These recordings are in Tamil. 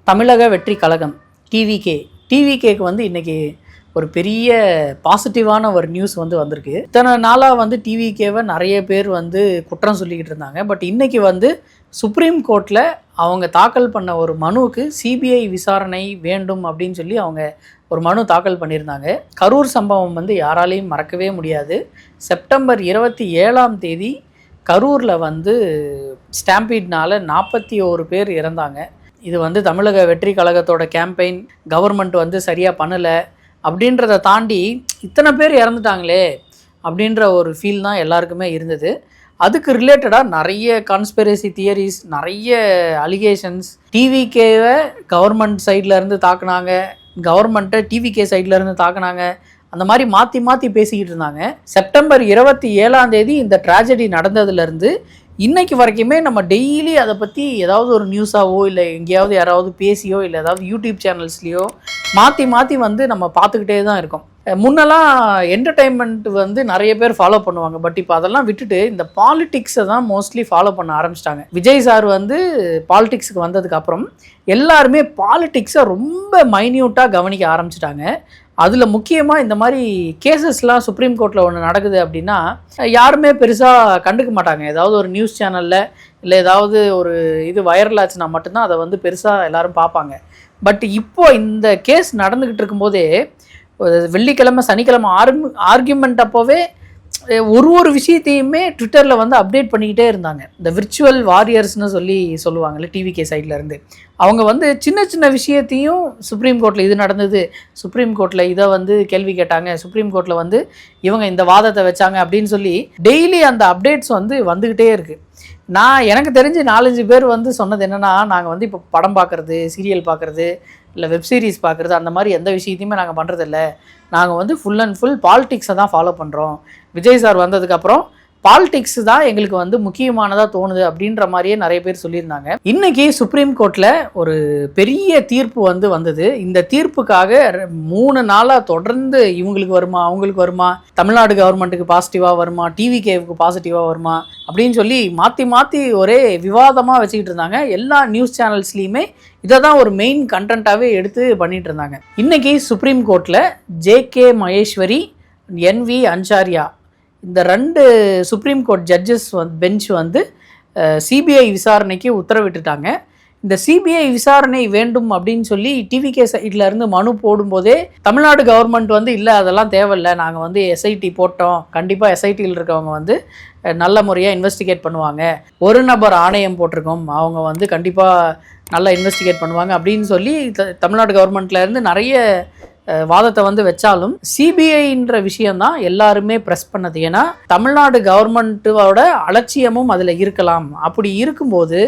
தமிழக வெற்றி கழகம் டிவிகேக்கு வந்து இன்றைக்கி ஒரு பெரிய பாசிட்டிவான ஒரு நியூஸ் வந்து வந்திருக்கு. இத்தனை நாளாக வந்து டிவிகேவை நிறைய பேர் வந்து குற்றம் சொல்லிக்கிட்டு இருந்தாங்க. பட் இன்றைக்கி வந்து சுப்ரீம் கோர்ட்டில் அவங்க தாக்கல் பண்ண ஒரு மனுவுக்கு சிபிஐ விசாரணை வேண்டும் அப்படின்னு சொல்லி அவங்க ஒரு மனு தாக்கல் பண்ணியிருந்தாங்க. கரூர் சம்பவம் வந்து யாராலையும் மறக்கவே முடியாது. செப்டம்பர் 27 கரூரில் வந்து ஸ்டாம்பீட்னால் 41 பேர் இறந்தாங்க. இது வந்து தமிழக வெற்றி கழகத்தோட கேம்பெயின், கவர்மெண்ட் வந்து சரியாக பண்ணலை அப்படின்றத தாண்டி இத்தனை பேர் இறந்துட்டாங்களே அப்படின்ற ஒரு ஃபீல் தான் எல்லாருக்குமே இருந்தது. அதுக்கு ரிலேட்டடாக நிறைய கான்ஸ்பிரசி தியரிஸ், நிறைய அலிகேஷன்ஸ், டிவிகேவை கவர்மெண்ட் சைட்லேருந்து தாக்குனாங்க, கவர்மெண்ட்டை டிவிகே சைட்லேருந்து தாக்குனாங்க, அந்த மாதிரி மாற்றி மாற்றி பேசிக்கிட்டு இருந்தாங்க. செப்டம்பர் 27 இந்த ட்ராஜடி நடந்ததுலேருந்து இன்னைக்கு வரைக்குமே நம்ம டெய்லி அதை பற்றி ஏதாவது ஒரு நியூஸாவோ இல்லை எங்கேயாவது யாராவது பேசியோ இல்லை ஏதாவது யூடியூப் சேனல்ஸ்லேயோ மாற்றி மாற்றி வந்து நம்ம பார்த்துக்கிட்டே தான் இருக்கோம். முன்னெல்லாம் என்டர்டெயின்மெண்ட் வந்து நிறைய பேர் ஃபாலோ பண்ணுவாங்க. பட் இப்போ அதெல்லாம் விட்டுட்டு இந்த பாலிடிக்ஸை தான் மோஸ்ட்லி ஃபாலோ பண்ண ஆரம்பிச்சிட்டாங்க. விஜய் சார் வந்து பாலிடிக்ஸுக்கு வந்ததுக்கப்புறம் எல்லாருமே பாலிடிக்ஸை ரொம்ப மைன்யூட்டாக கவனிக்க ஆரம்பிச்சிட்டாங்க. அதில் முக்கியமாக இந்த மாதிரி கேசஸ்லாம் சுப்ரீம் கோர்ட்டில் ஒன்று நடக்குது அப்படின்னா யாருமே பெருசாக கண்டுக்க மாட்டாங்க. ஏதாவது ஒரு நியூஸ் சேனலில் இல்லை ஏதாவது ஒரு இது வைரல் ஆச்சுன்னா மட்டும்தான் அதை வந்து பெருசாக எல்லோரும் பார்ப்பாங்க. பட் இப்போது இந்த கேஸ் நடந்துக்கிட்டு இருக்கும்போதே வெள்ளிக்கிழமை சனிக்கிழமை ஆர்கியூமெண்ட் அப்போவே ஒரு விஷயத்தையுமே ட்விட்டரில் வந்து அப்டேட் பண்ணிக்கிட்டே இருந்தாங்க. இந்த விர்ச்சுவல் வாரியர்ஸ்னு சொல்லுவாங்கள்ல டிவிகே சைட்லேருந்து, அவங்க வந்து சின்ன சின்ன விஷயத்தையும் சுப்ரீம் கோர்ட்டில் இது நடந்தது, சுப்ரீம் கோர்ட்டில் இதை வந்து கேள்வி கேட்டாங்க, சுப்ரீம் கோர்ட்டில் வந்து இவங்க இந்த வாதத்தை வச்சாங்க அப்படின்னு சொல்லி டெய்லி அந்த அப்டேட்ஸ் வந்து வந்துக்கிட்டே இருக்குது. எனக்கு தெரிஞ்சு 4-5 பேர் வந்து சொன்னது என்னென்னா, நாங்கள் வந்து இப்போ படம் பார்க்குறது, சீரியல் பார்க்குறது, இல்லை வெப்சீரிஸ் பார்க்குறது, அந்த மாதிரி எந்த விஷயத்தையுமே நாங்கள் பண்ணுறதில்ல. நாங்கள் வந்து ஃபுல் அண்ட் ஃபுல் பாலிடிக்ஸை தான் ஃபாலோ பண்ணுறோம். விஜய் சார் வந்ததுக்கப்புறம் பாலிடிக்ஸ் தான் எங்களுக்கு வந்து முக்கியமானதாக தோணுது அப்படின்ற மாதிரியே நிறைய பேர் சொல்லியிருந்தாங்க. இன்றைக்கி சுப்ரீம் கோர்ட்டில் ஒரு பெரிய தீர்ப்பு வந்து வந்தது. இந்த தீர்ப்புக்காக 3 நாளாக தொடர்ந்து இவங்களுக்கு வருமா, அவங்களுக்கு வருமா, தமிழ்நாடு கவர்மெண்ட்டுக்கு பாசிட்டிவாக வருமா, டிவிகேவுக்கு பாசிட்டிவாக வருமா அப்படின்னு சொல்லி மாற்றி மாற்றி ஒரே விவாதமாக வச்சுக்கிட்டு இருந்தாங்க. எல்லா நியூஸ் சேனல்ஸ்லேயுமே இதை தான் ஒரு மெயின் கண்டென்ட்டாகவே எடுத்து பண்ணிகிட்டு இருந்தாங்க. இன்றைக்கி சுப்ரீம் கோர்ட்டில் ஜே.கே. மகேஸ்வரி, என்.வி. அன்சாரியா, இந்த 2 சுப்ரீம் கோர்ட் ஜட்ஜஸ் பெஞ்ச் வந்து சிபிஐ விசாரணைக்கு உத்தரவிட்டுட்டாங்க. இந்த சிபிஐ விசாரணை வேண்டும் அப்படின்னு சொல்லி டிவிகே சைட்ல இருந்து மனு போடும்போதே தமிழ்நாடு கவர்மெண்ட் வந்து இல்லை அதெல்லாம் தேவையில்லை, நாங்கள் வந்து எஸ்ஐடி போட்டோம், கண்டிப்பாக எஸ்ஐடியில் இருக்கவங்க வந்து நல்ல முறையாக இன்வெஸ்டிகேட் பண்ணுவாங்க, ஒரு நபர் ஆணையம் போட்டிருக்கோம், அவங்க வந்து கண்டிப்பாக நல்லா இன்வெஸ்டிகேட் பண்ணுவாங்க அப்படின்னு சொல்லி தமிழ்நாடு கவர்மெண்ட்லேருந்து நிறைய வாதத்தை வந்து வச்சாலும் சிபிஐன்ற விஷயம்தான் எல்லாருமே ப்ரெஸ் பண்ணது. ஏன்னா தமிழ்நாடு கவர்மெண்ட்டோட அலட்சியமும் அதில் இருக்கலாம். அப்படி இருக்கும்போது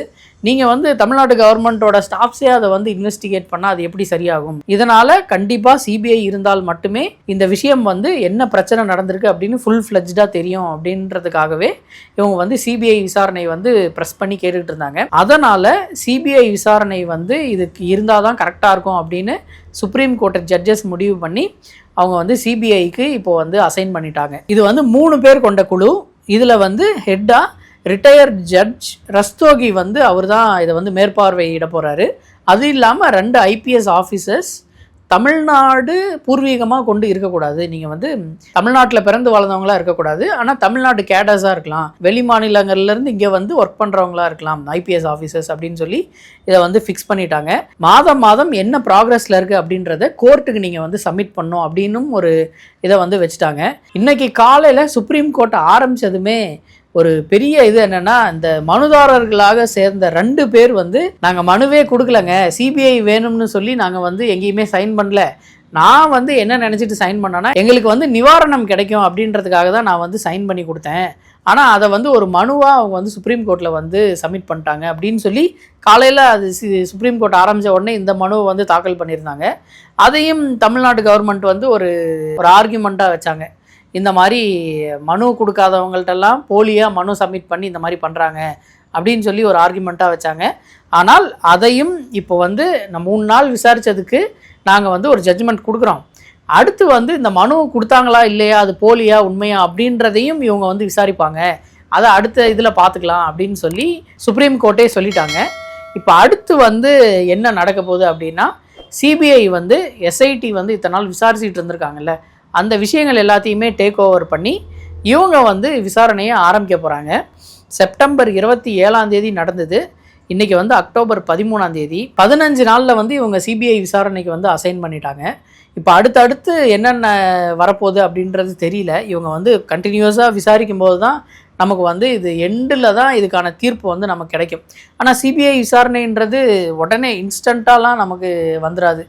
நீங்கள் வந்து தமிழ்நாடு கவர்மெண்ட்டோட ஸ்டாஃப்ஸே அதை வந்து இன்வெஸ்டிகேட் பண்ணால் அது எப்படி சரியாகும்? இதனால் கண்டிப்பாக சிபிஐ இருந்தால் மட்டுமே இந்த விஷயம் வந்து என்ன பிரச்சனை நடந்திருக்கு அப்படின்னு ஃபுல் ஃப்ளெஜ்டாக தெரியும் அப்படின்றதுக்காகவே இவங்க வந்து சிபிஐ விசாரணை வந்து ப்ரெஸ் பண்ணி கேட்டுக்கிட்டு இருந்தாங்க. அதனால் சிபிஐ விசாரணை வந்து இதுக்கு இருந்தால் தான் கரெக்டாக இருக்கும் அப்படின்னு சுப்ரீம் கோர்ட் ஜட்ஜஸ் முடிவு பண்ணி அவங்க வந்து சிபிஐக்கு இப்போது வந்து அசைன் பண்ணிட்டாங்க. இது வந்து 3 பேர் கொண்ட குழு. இதில் வந்து ஹெட்டாக ரிட்டையர்ட் ஜட்ஜ் ரஸ்தோகி வந்து அவர் தான் இதை வந்து மேற்பார்வையிட போகிறாரு. அது இல்லாமல் 2 ஐபிஎஸ் ஆஃபீஸர்ஸ் தமிழ்நாடு பூர்வீகமாக கொண்டு இருக்கக்கூடாது, நீங்கள் வந்து தமிழ்நாட்டில் பிறந்து வளர்ந்தவங்களாக இருக்கக்கூடாது, ஆனால் தமிழ்நாடு கேடர்ஸாக இருக்கலாம், வெளி மாநிலங்கள்லேருந்து இங்கே வந்து ஒர்க் பண்ணுறவங்களா இருக்கலாம் ஐபிஎஸ் ஆஃபீஸர்ஸ் அப்படின்னு சொல்லி இதை வந்து ஃபிக்ஸ் பண்ணிட்டாங்க. மாதம் என்ன ப்ராக்ரஸில் இருக்குது அப்படின்றத கோர்ட்டுக்கு நீங்கள் வந்து சப்மிட் பண்ணணும் அப்படின்னும் ஒரு இதை வந்து வச்சுட்டாங்க. இன்றைக்கி காலையில் சுப்ரீம் கோர்ட் ஆரம்பித்ததுமே ஒரு பெரிய இது என்னென்னா, இந்த மனுதாரர்களாக சேர்ந்த 2 பேர் வந்து நாங்கள் மனுவே கொடுக்கலங்க, சிபிஐ வேணும்னு சொல்லி நாங்கள் வந்து எங்கேயுமே சைன் பண்ணல, நான் வந்து என்ன நினச்சிட்டு சைன் பண்ணேன்னா எங்களுக்கு வந்து நிவாரணம் கிடைக்கும் அப்படின்றதுக்காக தான் நான் வந்து சைன் பண்ணி கொடுத்தேன், ஆனால் அதை வந்து ஒரு மனுவாக அவங்க வந்து சுப்ரீம் கோர்ட்டில் வந்து சப்மிட் பண்ணிட்டாங்க அப்படின்னு சொல்லி காலையில் அது சுப்ரீம் கோர்ட் ஆரம்பித்த உடனே இந்த மனுவை வந்து தாக்கல் பண்ணியிருந்தாங்க. அதையும் தமிழ்நாடு கவர்மெண்ட் வந்து ஒரு ஆர்கியூமெண்ட்டாக வச்சாங்க. இந்த மாதிரி மனு கொடுக்காதவங்கள்ட்டெல்லாம் போலியாக மனு சப்மிட் பண்ணி இந்த மாதிரி பண்ணுறாங்க அப்படின்னு சொல்லி ஒரு ஆர்கியூமெண்ட்டாக வச்சாங்க. ஆனால் அதையும் இப்போ வந்து 3 நாள் விசாரித்ததுக்கு நாங்கள் வந்து ஒரு ஜட்ஜ்மெண்ட் கொடுக்குறோம். அடுத்து வந்து இந்த மனு கொடுத்தாங்களா இல்லையா, அது போலியா உண்மையா அப்படின்றதையும் இவங்க வந்து விசாரிப்பாங்க, அதை அடுத்த இதில் பார்த்துக்கலாம் அப்படின்னு சொல்லி சுப்ரீம் கோர்ட்டே சொல்லிட்டாங்க. இப்போ அடுத்து வந்து என்ன நடக்க போகுது அப்படின்னா, சிபிஐ வந்து எஸ்ஐடி வந்து இத்தனை நாள் விசாரிச்சுட்டு இருந்திருக்காங்கல்ல, அந்த விஷயங்கள் எல்லாத்தையுமே டேக் ஓவர் பண்ணி இவங்க வந்து விசாரணையை ஆரம்பிக்க போகிறாங்க. செப்டம்பர் 27 நடந்தது. இன்றைக்கி வந்து அக்டோபர் 13 15 நாளில் வந்து இவங்க சிபிஐ விசாரணைக்கு வந்து அசைன் பண்ணிட்டாங்க. இப்போ அடுத்தடுத்து என்னென்ன வரப்போகுது அப்படின்றது தெரியல. இவங்க வந்து கண்டினியூஸாக விசாரிக்கும் போது தான் நமக்கு வந்து இது எண்டில் தான் இதுக்கான தீர்ப்பு வந்து நமக்கு கிடைக்கும். ஆனால் சிபிஐ விசாரணைன்றது உடனே இன்ஸ்டண்ட்டாலாம் நமக்கு வந்துடாது.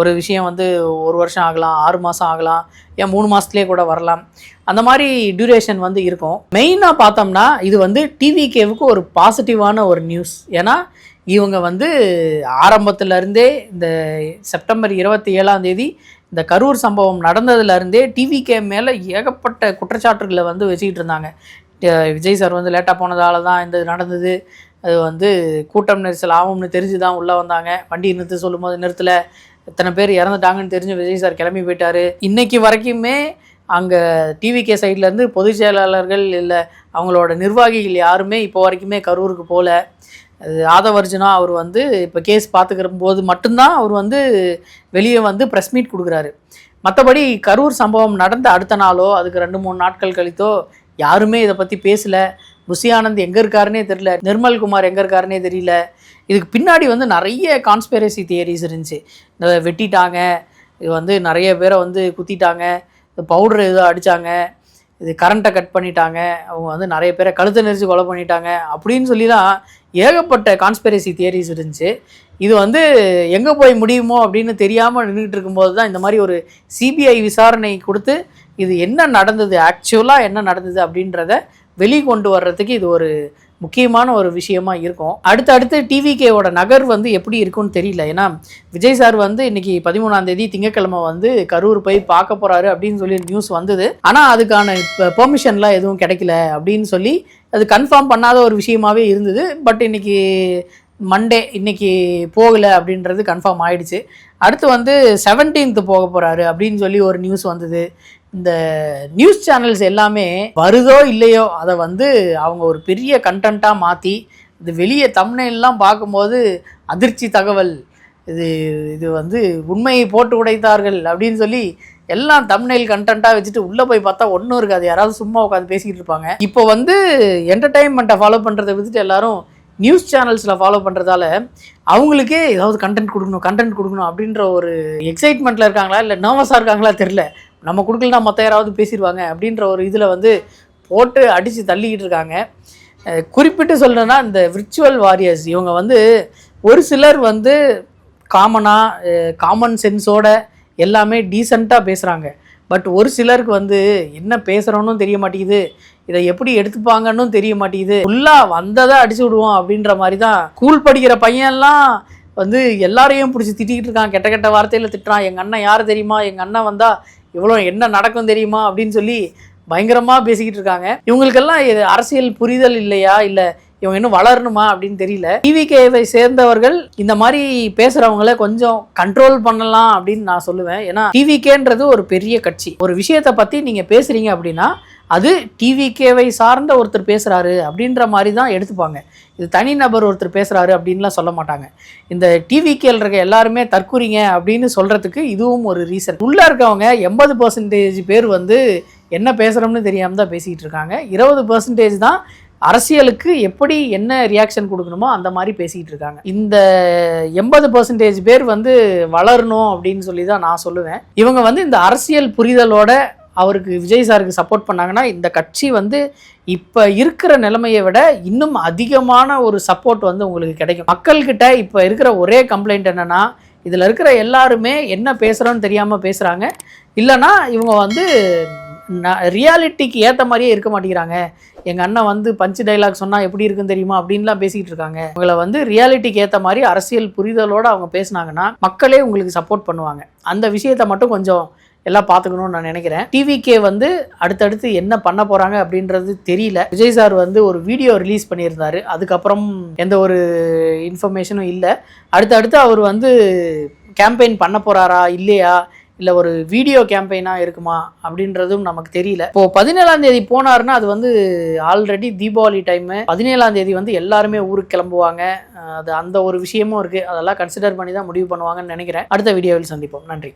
ஒரு விஷயம் வந்து 1 வருஷம் ஆகலாம், 6 மாதம் ஆகலாம், ஏன் 3 மாதத்துலேயே கூட வரலாம். அந்த மாதிரி டியூரேஷன் வந்து இருக்கும். மெயினாக பார்த்தோம்னா இது வந்து டிவிகேவுக்கு ஒரு பாசிட்டிவான ஒரு நியூஸ். ஏன்னா இவங்க வந்து ஆரம்பத்துலேருந்தே இந்த செப்டம்பர் 27 இந்த கரூர் சம்பவம் நடந்ததுலேருந்தே டிவிகே மேலே ஏகப்பட்ட குற்றச்சாட்டுகளை வந்து வச்சுக்கிட்டு இருந்தாங்க. விஜய் சார் வந்து லேட்டாக போனதால தான் இந்த நடந்தது, அது வந்து கூட்டம் நெரிசல் ஆகும்னு தெரிஞ்சு தான் உள்ளே வந்தாங்க, வண்டி நிறுத்த சொல்லும்போது நிறுத்தலை, இத்தனை பேர் இறந்துட்டாங்கன்னு தெரிஞ்சு விஜய் சார் கிளம்பி போயிட்டார். இன்றைக்கி வரைக்குமே அங்கே டிவிகே சைட்லேருந்து பொதுச் செயலாளர்கள் இல்லை அவங்களோட நிர்வாகிகள் யாருமே இப்போ வரைக்குமே கரூருக்கு போகல. ஆதவர்ஜுனா அவர் வந்து இப்போ கேஸ் பார்த்துக்கிற போது மட்டும்தான் அவர் வந்து வெளியே வந்து ப்ரெஸ் மீட் கொடுக்குறாரு. மற்றபடி கரூர் சம்பவம் நடந்த அடுத்த நாளோ அதுக்கு 2-3 நாட்கள் கழித்தோ யாருமே இதை பற்றி பேசலை. புஷி ஆனந்த் எங்கே இருக்காருன்னே தெரியல, நிர்மல் குமார் எங்கே இருக்காருன்னே தெரியல. இதுக்கு பின்னாடி வந்து நிறைய கான்ஸ்பிரசி தியரிஸ் இருந்துச்சு. வெட்டிட்டாங்க, இது வந்து நிறைய பேரை வந்து குத்திட்டாங்க, இது பவுடர் ஏதோ அடித்தாங்க, இது கரண்ட்டை கட் பண்ணிட்டாங்க, அவங்க வந்து நிறைய பேரை கழுத்தை நெரிச்சு கொலை பண்ணிட்டாங்க அப்படின்னு சொல்லிலாம் ஏகப்பட்ட கான்ஸ்பிரசி தியரிஸ் இருந்துச்சு. இது வந்து எங்கே போய் முடியுமோ அப்படின்னு தெரியாமல் நின்றுட்டு இருக்கும்போது தான் இந்த மாதிரி ஒரு சிபிஐ விசாரணை கொடுத்து இது என்ன நடந்தது, ஆக்சுவலாக என்ன நடந்தது அப்படின்றத வெளிக்கொண்டு வர்றதுக்கு இது ஒரு முக்கியமான ஒரு விஷயமா இருக்கும். அடுத்தடுத்து டிவிகேவோட நகர் வந்து எப்படி இருக்குன்னு தெரியல. ஏன்னா விஜய் சார் வந்து இன்னைக்கு 13 திங்கட்கிழமை வந்து கரூர் போய் பார்க்க போகிறாரு அப்படின்னு சொல்லி நியூஸ் வந்தது. ஆனால் அதுக்கான பெர்மிஷன்லாம் எதுவும் கிடைக்கல அப்படின்னு சொல்லி அது கன்ஃபார்ம் பண்ணாத ஒரு விஷயமாவே இருந்தது. பட் இன்னைக்கு மண்டே, இன்னைக்கு போகலை அப்படின்றது கன்ஃபார்ம் ஆயிடுச்சு. அடுத்து வந்து 17th போக போகிறாரு அப்படின்னு சொல்லி ஒரு நியூஸ் வந்தது. இந்த நியூஸ் சேனல்ஸ் எல்லாமே வருதோ இல்லையோ அதை வந்து அவங்க ஒரு பெரிய கண்டென்ட்டாக மாற்றி இது வெளியே தம்ப்நெயில்லாம் பார்க்கும்போது அதிர்ச்சி தகவல், இது வந்து உண்மையை போட்டு உடைத்தார்கள் அப்படின்னு சொல்லி எல்லாம் தம்ப்நெயில் கண்டென்ட்டாக வச்சுட்டு உள்ளே போய் பார்த்தா ஒன்றும் இருக்காது, யாராவது சும்மா உட்காந்து பேசிக்கிட்டு இருப்பாங்க. இப்போ வந்து என்டர்டெயின்மெண்ட்டை ஃபாலோ பண்ணுறதை விட்டுட்டு எல்லாரும் நியூஸ் சேனல்ஸில் ஃபாலோ பண்ணுறதால அவங்களுக்கே ஏதாவது கண்டென்ட் கொடுக்கணும் அப்படின்ற ஒரு எக்ஸைட்மெண்ட்டில் இருக்காங்களா இல்லை நர்வஸாக இருக்காங்களா தெரில. நம்ம கொடுக்கலனா மற்ற யாராவது பேசிடுவாங்க அப்படின்ற ஒரு இதில் வந்து போட்டு அடித்து தள்ளிக்கிட்டு இருக்காங்க. குறிப்பிட்டு சொல்லணும்னா இந்த விர்ச்சுவல் வாரியர்ஸ் இவங்க வந்து ஒரு சிலர் வந்து காமன் சென்ஸோட எல்லாமே டீசெண்டாக பேசுகிறாங்க. பட் ஒரு சிலருக்கு வந்து என்ன பேசுகிறோன்னு தெரிய மாட்டேங்குது, இதை எப்படி எடுத்துப்பாங்கன்னு தெரிய மாட்டேங்குது, ஃபுல்லாக வந்ததை அடிச்சு விடுவோம் அப்படின்ற மாதிரி தான். ஸ்கூல் படிக்கிற பையன்லாம் வந்து எல்லாரையும் பிடிச்சி திட்டிக்கிட்டு இருக்கான், கெட்ட கெட்ட வார்த்தையில் திட்டுறான். எங்கள் அண்ணன் யார் தெரியுமா, எங்கள் அண்ணன் வந்தால் இவ்வளோ என்ன நடக்கும் தெரியுமா அப்படின்னு சொல்லி பயங்கரமாக பேசிக்கிட்டு இருக்காங்க. இவங்களுக்கெல்லாம் இது அரசியல் புரிதல் இல்லையா, இல்லை இவங்க இன்னும் வளரணுமா அப்படின்னு தெரியல. டிவிகேவை சேர்ந்தவர்கள் இந்த மாதிரி பேசுகிறவங்கள கொஞ்சம் கண்ட்ரோல் பண்ணலாம் அப்படின்னு நான் சொல்லுவேன். ஏன்னா டிவிகேன்றது ஒரு பெரிய கட்சி. ஒரு விஷயத்தை பற்றி நீங்கள் பேசுகிறீங்க அப்படின்னா அது டிவிகேவை சார்ந்த ஒருத்தர் பேசுகிறாரு அப்படின்ற மாதிரி தான் எடுத்துப்பாங்க. இது தனிநபர் ஒருத்தர் பேசுகிறாரு அப்படின்லாம் சொல்ல மாட்டாங்க. இந்த டிவிகேல இருக்க எல்லாருமே தற்கூறிங்க அப்படின்னு சொல்கிறதுக்கு இதுவும் ஒரு ரீசன். உள்ளே இருக்கவங்க 80% பேர் வந்து என்ன பேசுகிறோம்னு தெரியாமல் தான் பேசிக்கிட்டு இருக்காங்க. 20% தான் அரசியலுக்கு எப்படி என்ன ரியாக்ஷன் கொடுக்கணுமோ அந்த மாதிரி பேசிக்கிட்டு இருக்காங்க. இந்த 80% பேர் வந்து வளரணும் அப்படின்னு சொல்லி தான் நான் சொல்லுவேன். இவங்க வந்து இந்த அரசியல் புரிதலோட அவருக்கு விஜய் சாருக்கு சப்போர்ட் பண்ணாங்கன்னா இந்த கட்சி வந்து இப்போ இருக்கிற நிலைமையை விட இன்னும் அதிகமான ஒரு சப்போர்ட் வந்து உங்களுக்கு கிடைக்கும். மக்கள்கிட்ட இப்போ இருக்கிற ஒரே கம்ப்ளைண்ட் என்னென்னா, இதில் இருக்கிற எல்லாருமே என்ன பேசுகிறோன்னு தெரியாமல் பேசுகிறாங்க, இல்லைனா இவங்க வந்து ரியாலிட்டிக்கு ஏற்ற மாதிரியே இருக்க மாட்டேங்கிறாங்க. எங்கள் அண்ணன் வந்து பஞ்சு டைலாக் சொன்னால் எப்படி இருக்குன்னு தெரியுமா அப்படின்லாம் பேசிக்கிட்டு இருக்காங்க. உங்களை வந்து ரியாலிட்டிக்கு ஏற்ற மாதிரி அரசியல் புரிதலோடு அவங்க பேசினாங்கன்னா மக்களே உங்களுக்கு சப்போர்ட் பண்ணுவாங்க. அந்த விஷயத்தை மட்டும் கொஞ்சம் எல்லாம் பார்த்துக்கணும்னு நான் நினைக்கிறேன். டிவிகே வந்து அடுத்தடுத்து என்ன பண்ண போகிறாங்க அப்படின்றது தெரியல. விஜய் சார் வந்து ஒரு வீடியோ ரிலீஸ் பண்ணியிருந்தார், அதுக்கப்புறம் எந்த ஒரு இன்ஃபர்மேஷனும் இல்லை. அடுத்தடுத்து அவர் வந்து கேம்பெயின் பண்ண போகிறாரா இல்லையா, இல்லை ஒரு வீடியோ கேம்பெயினாக இருக்குமா அப்படின்றதும் நமக்கு தெரியல. இப்போ 17ஆம் தேதி போனாருன்னா அது வந்து ஆல்ரெடி தீபாவளி டைமு, 17ஆம் தேதி வந்து எல்லாருமே ஊருக்கு கிளம்புவாங்க. அது அந்த ஒரு விஷயமும் இருக்குது. அதெல்லாம் கன்சிடர் பண்ணி தான் முடிவு பண்ணுவாங்கன்னு நினைக்கிறேன். அடுத்த வீடியோவில் சந்திப்போம். நன்றி.